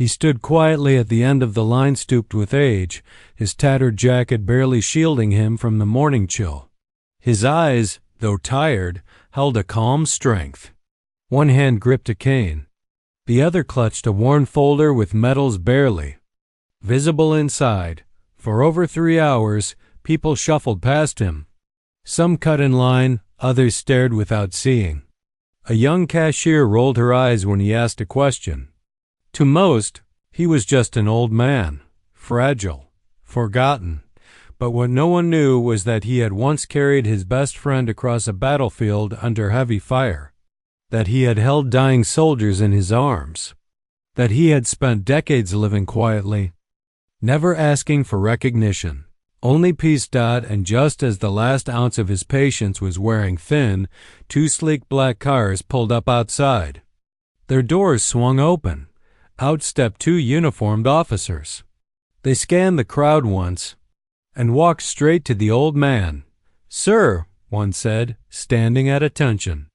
He stood quietly at the end of the line, stooped with age, his tattered jacket barely shielding him from the morning chill. His eyes, though tired, held a calm strength. One hand gripped a cane. The other clutched a worn folder with medals barely visible inside. For over 3 hours, people shuffled past him. Some cut in line, others stared without seeing. A young cashier rolled her eyes when he asked a question. To most, he was just an old man, fragile, forgotten. But what no one knew was that he had once carried his best friend across a battlefield under heavy fire, that he had held dying soldiers in his arms, that he had spent decades living quietly, never asking for recognition, only peace. And just as the last ounce of his patience was wearing thin, 2 sleek black cars pulled up outside. Their doors swung open. Out stepped 2 uniformed officers. They scanned the crowd once and walked straight to the old man. "Sir," one said, standing at attention.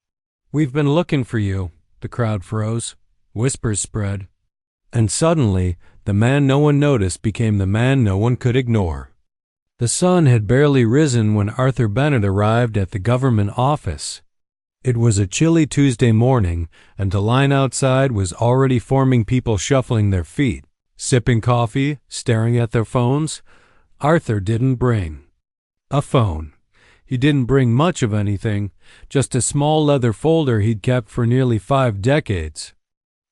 "We've been looking for you." The crowd froze. Whispers spread. And suddenly, the man no one noticed became the man no one could ignore. The sun had barely risen when Arthur Bennett arrived at the government office. It was a chilly Tuesday morning, and the line outside was already forming, people shuffling their feet, sipping coffee, staring at their phones. Arthur didn't bring a phone. He didn't bring much of anything, just a small leather folder he'd kept for nearly 5 decades.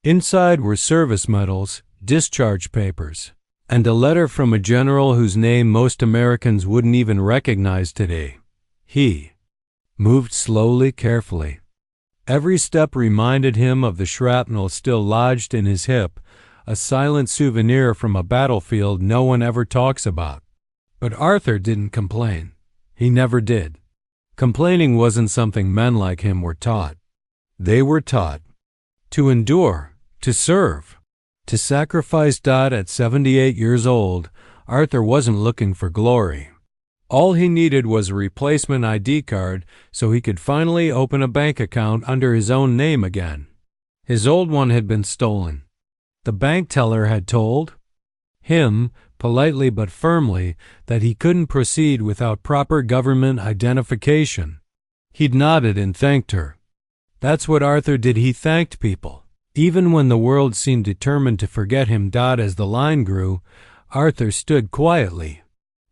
Inside were service medals, discharge papers, and a letter from a general whose name most Americans wouldn't even recognize today. He moved slowly, carefully. Every step reminded him of the shrapnel still lodged in his hip, a silent souvenir from a battlefield no one ever talks about. But Arthur didn't complain. He never did. Complaining wasn't something men like him were taught. They were taught to endure, to serve, to sacrifice. At 78 years old, Arthur wasn't looking for glory. All he needed was a replacement ID card so he could finally open a bank account under his own name again. His old one had been stolen. The bank teller had told him, politely but firmly, that he couldn't proceed without proper government identification. He'd nodded and thanked her. That's what Arthur did. He thanked people. Even when the world seemed determined to forget him. As the line grew, Arthur stood quietly.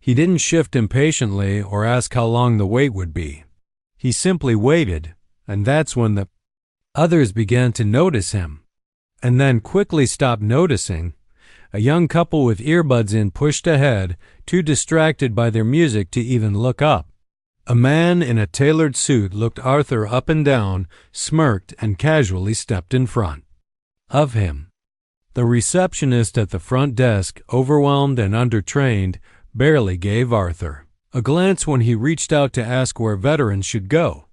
He didn't shift impatiently or ask how long the wait would be. He simply waited, and that's when the others began to notice him, and then quickly stopped noticing. A young couple with earbuds in pushed ahead, too distracted by their music to even look up. A man in a tailored suit looked Arthur up and down, smirked, and casually stepped in front of him. The receptionist at the front desk, overwhelmed and undertrained, barely gave Arthur a glance when he reached out to ask where veterans should go.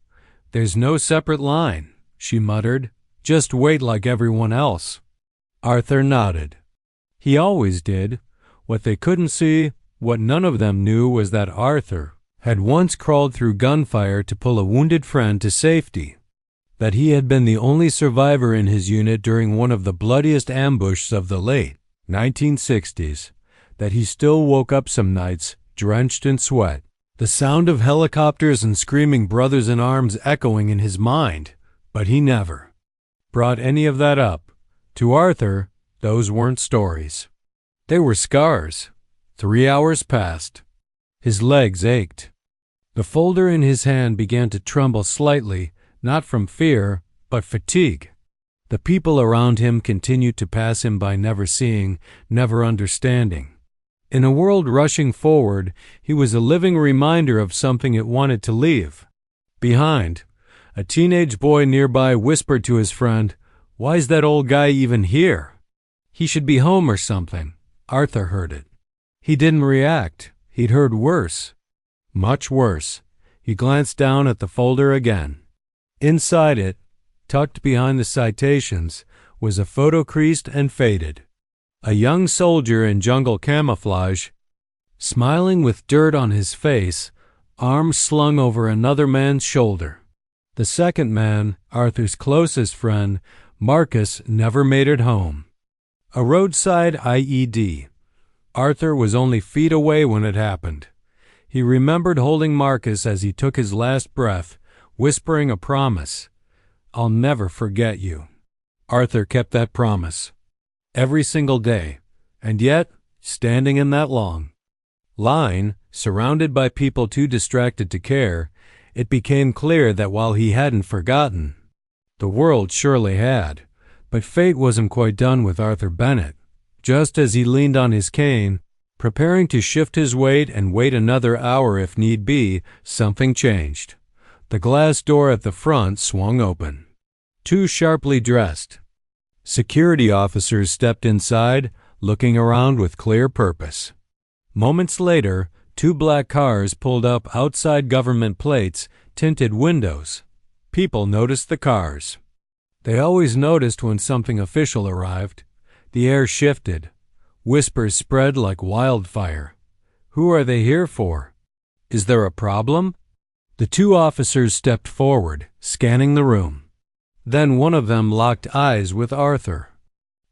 "There's no separate line," she muttered. "Just wait like everyone else." Arthur nodded. He always did. What they couldn't see, what none of them knew, was that Arthur had once crawled through gunfire to pull a wounded friend to safety, that he had been the only survivor in his unit during one of the bloodiest ambushes of the late 1960s, that he still woke up some nights drenched in sweat, the sound of helicopters and screaming brothers in arms echoing in his mind, but he never brought any of that up. To Arthur, those weren't stories. They were scars. 3 hours passed. His legs ached. The folder in his hand began to tremble slightly, not from fear, but fatigue. The people around him continued to pass him by, never seeing, never understanding. In a world rushing forward, he was a living reminder of something it wanted to leave behind. A teenage boy nearby whispered to his friend, "Why's that old guy even here? He should be home or something." Arthur heard it. He didn't react. He'd heard worse. Much worse. He glanced down at the folder again. Inside it, tucked behind the citations, was a photo creased and faded. A young soldier in jungle camouflage, smiling with dirt on his face, arms slung over another man's shoulder. The second man, Arthur's closest friend, Marcus, never made it home. A roadside IED. Arthur was only feet away when it happened. He remembered holding Marcus as he took his last breath, whispering a promise. "I'll never forget you." Arthur kept that promise. Every single day. And yet, standing in that long line, surrounded by people too distracted to care, it became clear that while he hadn't forgotten, the world surely had. But fate wasn't quite done with Arthur Bennett. Just as he leaned on his cane, preparing to shift his weight and wait another hour if need be, something changed. The glass door at the front swung open. Two sharply dressed security officers stepped inside, looking around with clear purpose. Moments later, two black cars pulled up outside government plates, tinted windows. People noticed the cars. They always noticed when something official arrived. The air shifted. Whispers spread like wildfire. Who are they here for? Is there a problem? The two officers stepped forward, scanning the room. Then one of them locked eyes with Arthur.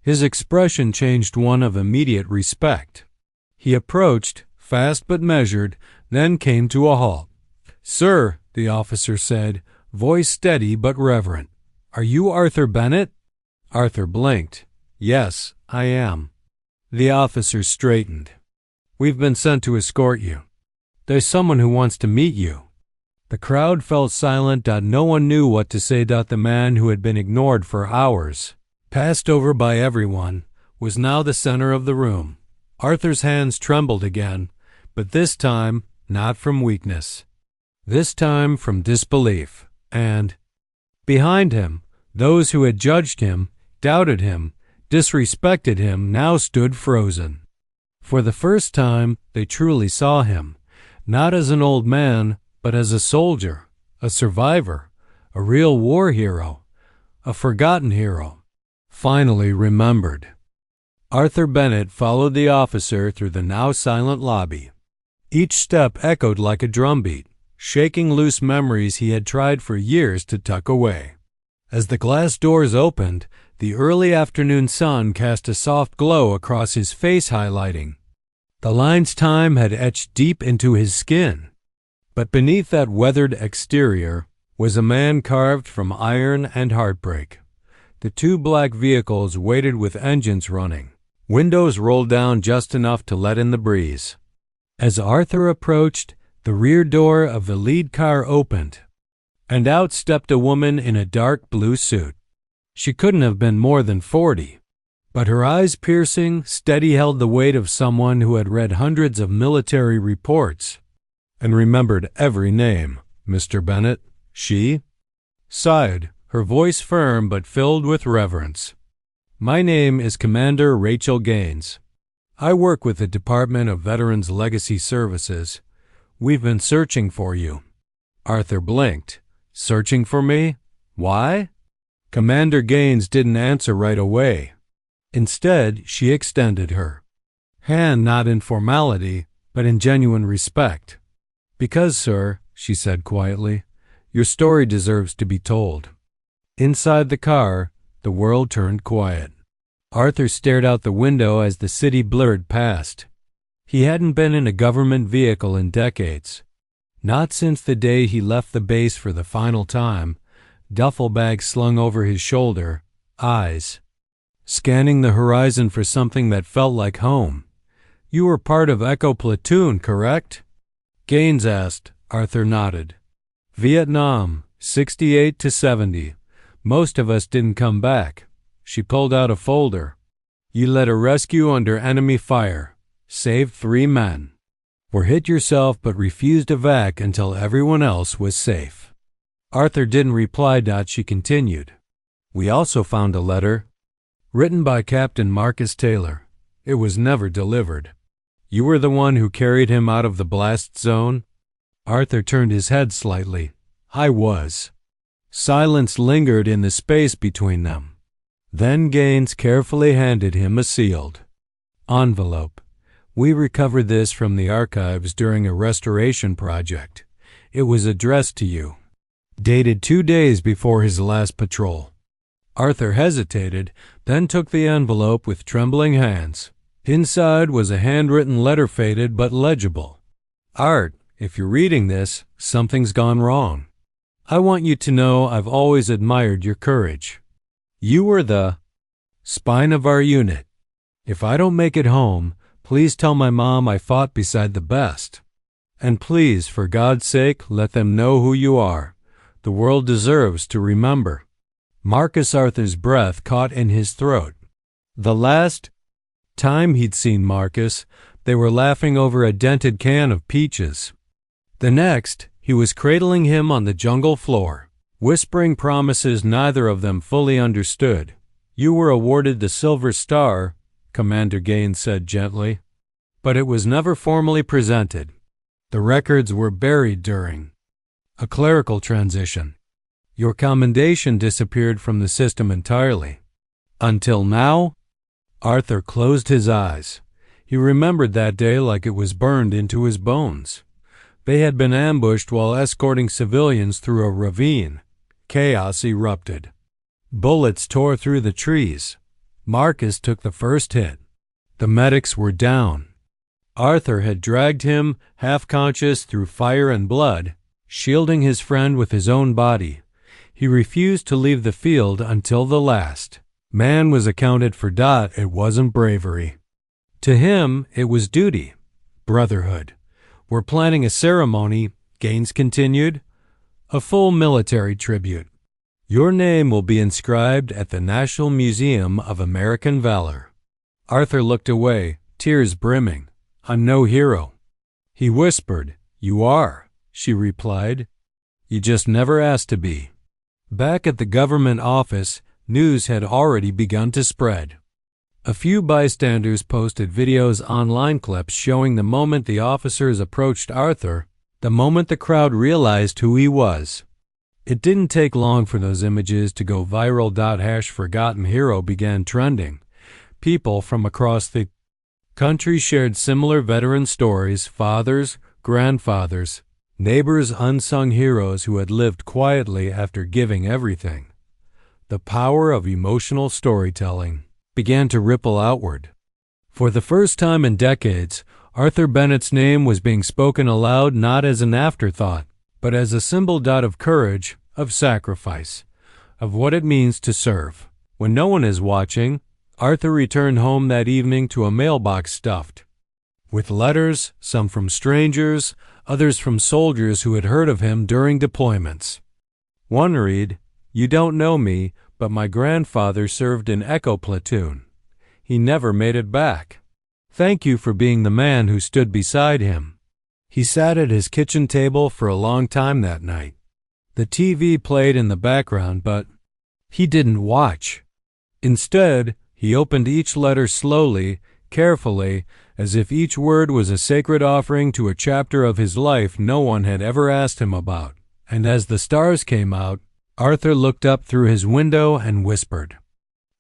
His expression changed one of immediate respect. He approached, fast but measured, then came to a halt. "Sir," the officer said, voice steady but reverent, "are you Arthur Bennett?" Arthur blinked. "Yes, I am." The officer straightened. "We've been sent to escort you. There's someone who wants to meet you." The crowd fell silent. No one knew what to say. The man who had been ignored for hours, passed over by everyone, was now the center of the room. Arthur's hands trembled again, but this time not from weakness. This time from disbelief. And behind him, those who had judged him, doubted him, disrespected him now stood frozen. For the first time, they truly saw him, not as an old man, but as a soldier, a survivor, a real war hero, a forgotten hero, finally remembered. Arthur Bennett followed the officer through the now silent lobby. Each step echoed like a drumbeat, shaking loose memories he had tried for years to tuck away. As the glass doors opened, the early afternoon sun cast a soft glow across his face, highlighting. The line's time had etched deep into his skin. But beneath that weathered exterior was a man carved from iron and heartbreak. The two black vehicles waited with engines running. Windows rolled down just enough to let in the breeze. As Arthur approached, the rear door of the lead car opened, and out stepped a woman in a dark blue suit. She couldn't have been more than 40, but her eyes piercing, steady held the weight of someone who had read hundreds of military reports and remembered every name. "Mr. Bennett," she sighed, her voice firm but filled with reverence. "My name is Commander Rachel Gaines. I work with the Department of Veterans Legacy Services. We've been searching for you." Arthur blinked. "Searching for me? Why?" Commander Gaines didn't answer right away. Instead, she extended her hand, not in formality, but in genuine respect. "Because, sir," she said quietly, "your story deserves to be told." Inside the car, the world turned quiet. Arthur stared out the window as the city blurred past. He hadn't been in a government vehicle in decades. Not since the day he left the base for the final time, duffel bag slung over his shoulder, eyes scanning the horizon for something that felt like home. "You were part of Echo Platoon, correct?" Gaines asked. Arthur nodded. "Vietnam, 68 to 70. Most of us didn't come back." She pulled out a folder. "You led a rescue under enemy fire. Saved 3 men. Were hit yourself but refused evac until everyone else was safe." Arthur didn't reply. She continued. "We also found a letter written by Captain Marcus Taylor. It was never delivered. You were the one who carried him out of the blast zone?" Arthur turned his head slightly. "I was." Silence lingered in the space between them. Then Gaines carefully handed him a sealed envelope. "We recovered this from the archives during a restoration project. It was addressed to you. Dated 2 days before his last patrol." Arthur hesitated, then took the envelope with trembling hands. Inside was a handwritten letter, faded but legible. "Art, if you're reading this, something's gone wrong. I want you to know I've always admired your courage. You were the spine of our unit. If I don't make it home, please tell my mom I fought beside the best. And please, for God's sake, let them know who you are. The world deserves to remember." Marcus Arthur's breath caught in his throat. The last time he'd seen Marcus, they were laughing over a dented can of peaches. The next, he was cradling him on the jungle floor, whispering promises neither of them fully understood. "You were awarded the Silver Star," Commander Gaines said gently, "but it was never formally presented. The records were buried during a clerical transition. Your commendation disappeared from the system entirely. Until now." Arthur closed his eyes. He remembered that day like it was burned into his bones. They had been ambushed while escorting civilians through a ravine. Chaos erupted. Bullets tore through the trees. Marcus took the first hit. The medics were down. Arthur had dragged him, half-conscious, through fire and blood, shielding his friend with his own body. He refused to leave the field until the last. Man was accounted for. It wasn't bravery. To him, it was duty, brotherhood. "We're planning a ceremony," Gaines continued, "a full military tribute. Your name will be inscribed at the National Museum of American Valor." Arthur looked away, tears brimming. "I'm no hero." He whispered. "You are," she replied. "You just never asked to be." Back at the government office, news had already begun to spread. A few bystanders posted videos, online clips showing the moment the officers approached Arthur, the moment the crowd realized who he was. It didn't take long for those images to go viral. #Forgotten Hero began trending. People from across the country shared similar veteran stories, fathers, grandfathers, neighbors, unsung heroes who had lived quietly after giving everything. The power of emotional storytelling began to ripple outward. For the first time in decades, Arthur Bennett's name was being spoken aloud, not as an afterthought, but as a symbol of courage, of sacrifice, of what it means to serve. When no one is watching, Arthur returned home that evening to a mailbox stuffed with letters, some from strangers, others from soldiers who had heard of him during deployments. One read, "You don't know me, but my grandfather served in Echo Platoon. He never made it back. Thank you for being the man who stood beside him." He sat at his kitchen table for a long time that night. The TV played in the background, but he didn't watch. Instead, he opened each letter slowly, carefully, as if each word was a sacred offering to a chapter of his life no one had ever asked him about. And as the stars came out, Arthur looked up through his window and whispered,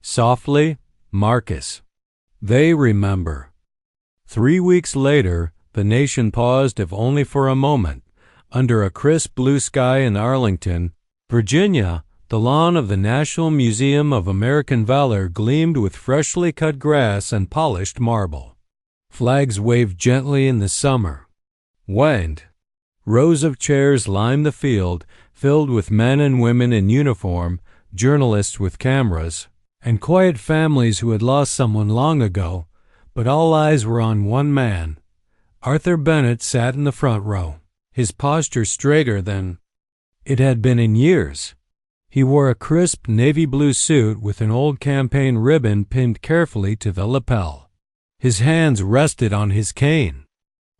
softly, "Marcus. They remember." 3 weeks later, the nation paused, if only for a moment. Under a crisp blue sky in Arlington, Virginia, the lawn of the National Museum of American Valor gleamed with freshly cut grass and polished marble. Flags waved gently in the summer wind. Rows of chairs lined the field, filled with men and women in uniform, journalists with cameras, and quiet families who had lost someone long ago, but all eyes were on one man. Arthur Bennett sat in the front row, his posture straighter than it had been in years. He wore a crisp navy blue suit with an old campaign ribbon pinned carefully to the lapel. His hands rested on his cane.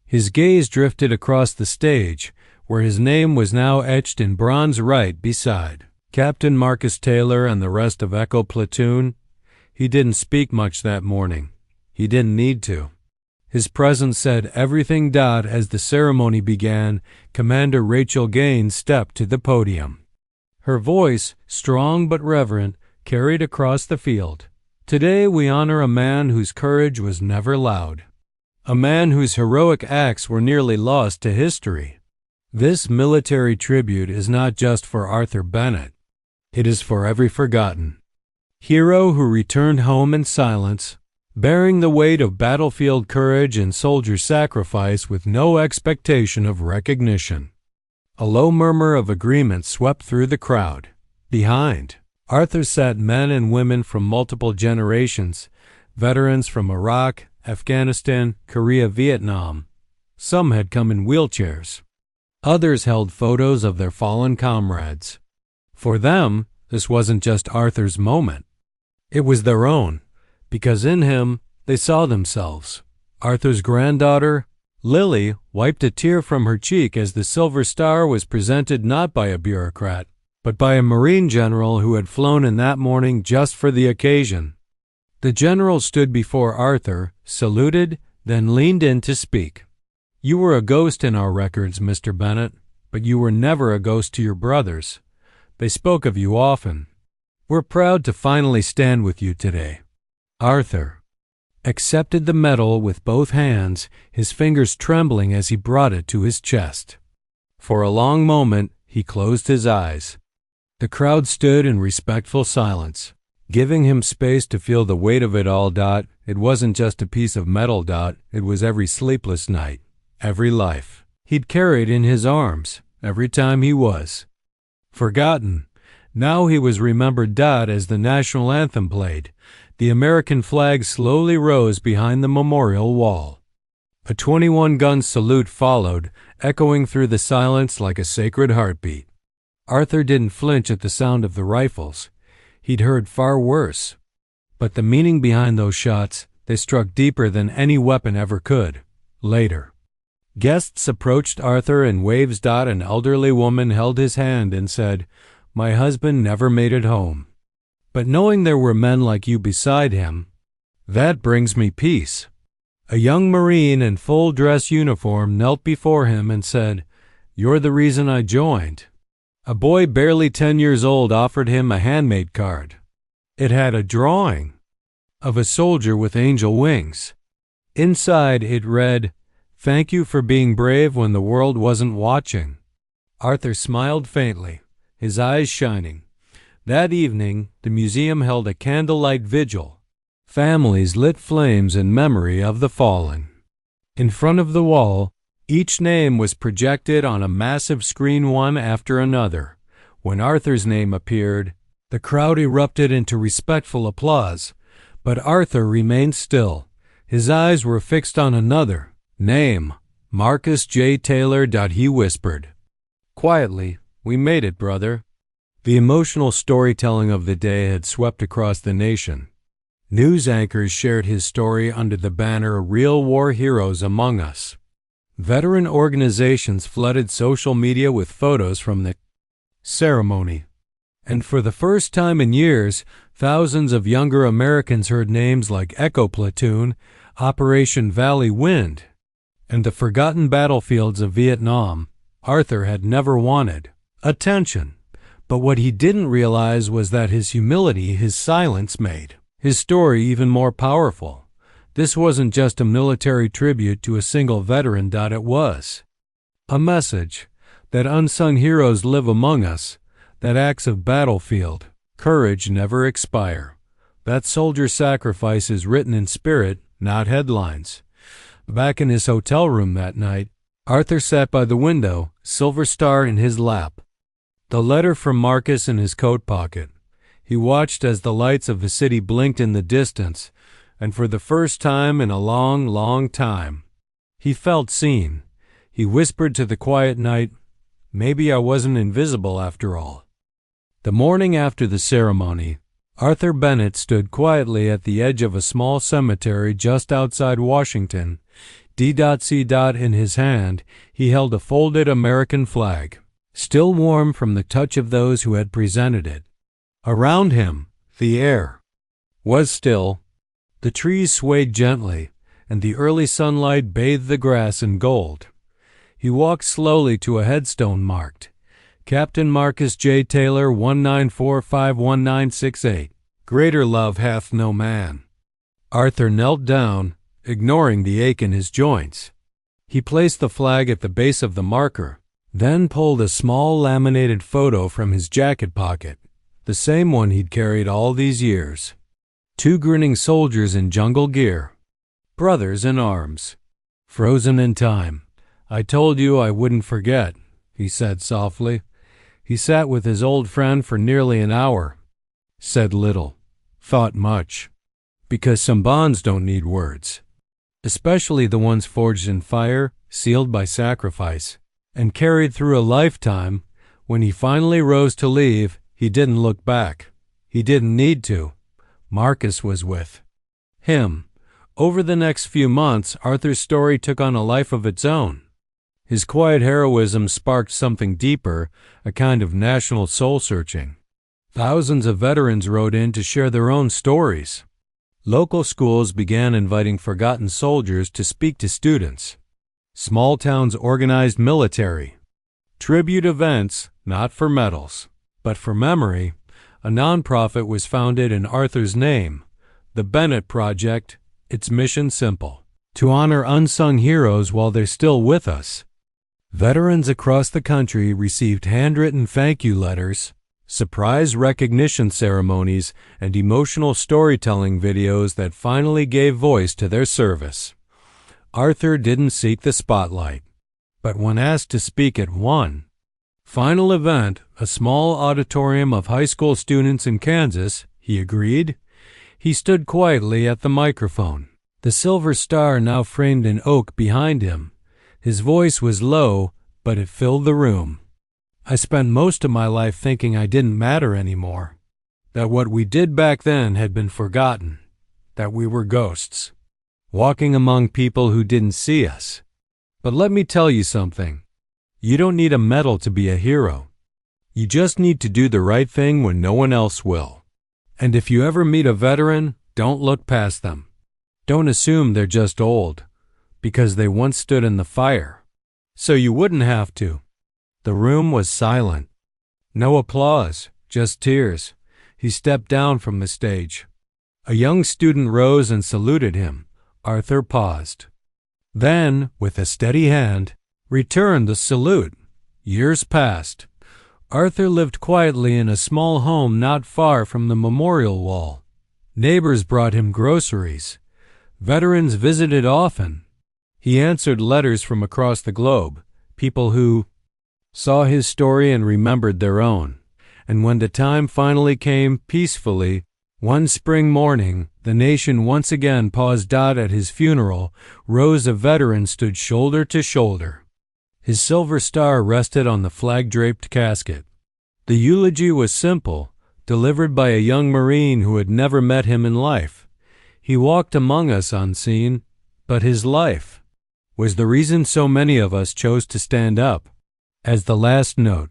His gaze drifted across the stage, where his name was now etched in bronze right beside Captain Marcus Taylor and the rest of Echo Platoon. He didn't speak much that morning. He didn't need to. His presence said everything. As the ceremony began, Commander Rachel Gaines stepped to the podium. Her voice, strong but reverent, carried across the field. "Today we honor a man whose courage was never loud, a man whose heroic acts were nearly lost to history. This military tribute is not just for Arthur Bennett. It is for every forgotten, hero who returned home in silence, bearing the weight of battlefield courage and soldier sacrifice with no expectation of recognition. A low murmur of agreement swept through the crowd. Behind Arthur sat men and women from multiple generations, veterans from Iraq, Afghanistan, Korea, Vietnam. Some had come in wheelchairs. Others held photos of their fallen comrades. For them, this wasn't just Arthur's moment. It was their own, because in him they saw themselves. Arthur's granddaughter, Lily, wiped a tear from her cheek as the Silver Star was presented not by a bureaucrat, but by a Marine general who had flown in that morning just for the occasion. The general stood before Arthur, saluted, then leaned in to speak. "You were a ghost in our records, Mr. Bennett, but you were never a ghost to your brothers. They spoke of you often. We're proud to finally stand with you today." Arthur accepted the medal with both hands, his fingers trembling as he brought it to his chest. For a long moment, he closed his eyes. The crowd stood in respectful silence, giving him space to feel the weight of it all. It wasn't just a piece of metal. It was every sleepless night, every life he'd carried in his arms, every time he was forgotten. Now he was remembered. As the national anthem played, the American flag slowly rose behind the memorial wall. A 21-gun salute followed, echoing through the silence like a sacred heartbeat. Arthur didn't flinch at the sound of the rifles. He'd heard far worse. But the meaning behind those shots, they struck deeper than any weapon ever could. Later, guests approached Arthur in waves. An elderly woman held his hand and said, "My husband never made it home. But knowing there were men like you beside him, that brings me peace." A young Marine in full dress uniform knelt before him and said, "You're the reason I joined." A boy barely 10 years old offered him a handmade card. It had a drawing of a soldier with angel wings. Inside it read, "Thank you for being brave when the world wasn't watching." Arthur smiled faintly, his eyes shining. That evening, the museum held a candlelight vigil. Families lit flames in memory of the fallen. In front of the wall, each name was projected on a massive screen one after another. When Arthur's name appeared, the crowd erupted into respectful applause, but Arthur remained still. His eyes were fixed on another name, Marcus J. Taylor. He whispered, "Quietly, we made it, brother." The emotional storytelling of the day had swept across the nation. News anchors shared his story under the banner "Real War Heroes Among Us." Veteran organizations flooded social media with photos from the ceremony. And for the first time in years, thousands of younger Americans heard names like Echo Platoon, Operation Valley Wind, and the forgotten battlefields of Vietnam. Arthur had never wanted attention. But what he didn't realize was that his humility, his silence, made his story even more powerful. This wasn't just a military tribute to a single veteran. It was a message that unsung heroes live among us, that acts of battlefield courage never expire, that soldier sacrifice is written in spirit, not headlines. Back in his hotel room that night, Arthur sat by the window, Silver Star in his lap, the letter from Marcus in his coat pocket. He watched as the lights of the city blinked in the distance, and for the first time in a long, long time, he felt seen. He whispered to the quiet night, "Maybe I wasn't invisible after all." The morning after the ceremony, Arthur Bennett stood quietly at the edge of a small cemetery just outside Washington. D.C. In his hand, he held a folded American flag, still warm from the touch of those who had presented it. Around him, the air was still. The trees swayed gently, and the early sunlight bathed the grass in gold. He walked slowly to a headstone marked, "Captain Marcus J. Taylor, 194-51968. Greater love hath no man." Arthur knelt down, ignoring the ache in his joints. He placed the flag at the base of the marker, then pulled a small laminated photo from his jacket pocket. the same one he'd carried all these years. Two grinning soldiers in jungle gear, brothers in arms, frozen in time. "I told you I wouldn't forget," he said softly. He sat with his old friend for nearly an hour, said little, thought much, because some bonds don't need words, especially the ones forged in fire, sealed by sacrifice, and carried through a lifetime. When he finally rose to leave, he didn't look back. He didn't need to. Marcus was with him. Over the next few months, Arthur's story took on a life of its own. His quiet heroism sparked something deeper, a kind of national soul-searching. Thousands of veterans wrote in to share their own stories. Local schools began inviting forgotten soldiers to speak to students. Small towns organized military tribute events, not for medals, but for memory. A nonprofit was founded in Arthur's name, the Bennett Project. Its mission simple: to honor unsung heroes while they're still with us. Veterans across the country received handwritten thank you letters, surprise recognition ceremonies, and emotional storytelling videos that finally gave voice to their service. Arthur didn't seek the spotlight, but when asked to speak at one final event, a small auditorium of high school students in Kansas, he agreed. He stood quietly at the microphone, the silver star now framed in oak behind him. His voice was low, but it filled the room. "I spent most of my life thinking I didn't matter anymore, that what we did back then had been forgotten, that we were ghosts, walking among people who didn't see us. But let me tell you something. You don't need a medal to be a hero. You just need to do the right thing when no one else will. And if you ever meet a veteran, don't look past them. Don't assume they're just old, because they once stood in the fire, so you wouldn't have to." The room was silent. No applause, just tears. He stepped down from the stage. A young student rose and saluted him. Arthur paused. Then, with a steady hand, returned the salute. Years passed. Arthur lived quietly in a small home not far from the memorial wall. Neighbors brought him groceries. Veterans visited often. He answered letters from across the globe, people who saw his story and remembered their own. And when the time finally came, peacefully, one spring morning, the nation once again paused. At his funeral, rows of veterans stood shoulder to shoulder. His silver star rested on the flag-draped casket. The eulogy was simple, delivered by a young Marine who had never met him in life. He walked among us unseen, but his life was the reason so many of us chose to stand up. As the last note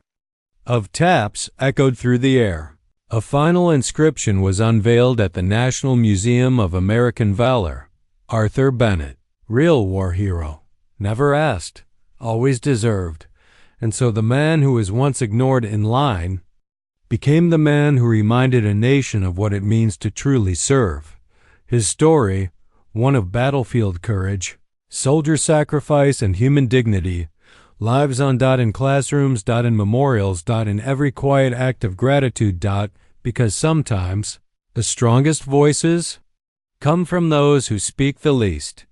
of taps echoed through the air, a final inscription was unveiled at the National Museum of American Valor. Arthur Bennett, real war hero, never asked, always deserved. And so the man who was once ignored in line became the man who reminded a nation of what it means to truly serve. His story, one of battlefield courage, soldier sacrifice, and human dignity, lives on. In classrooms. In memorials. In every quiet act of gratitude. Because sometimes the strongest voices come from those who speak the least.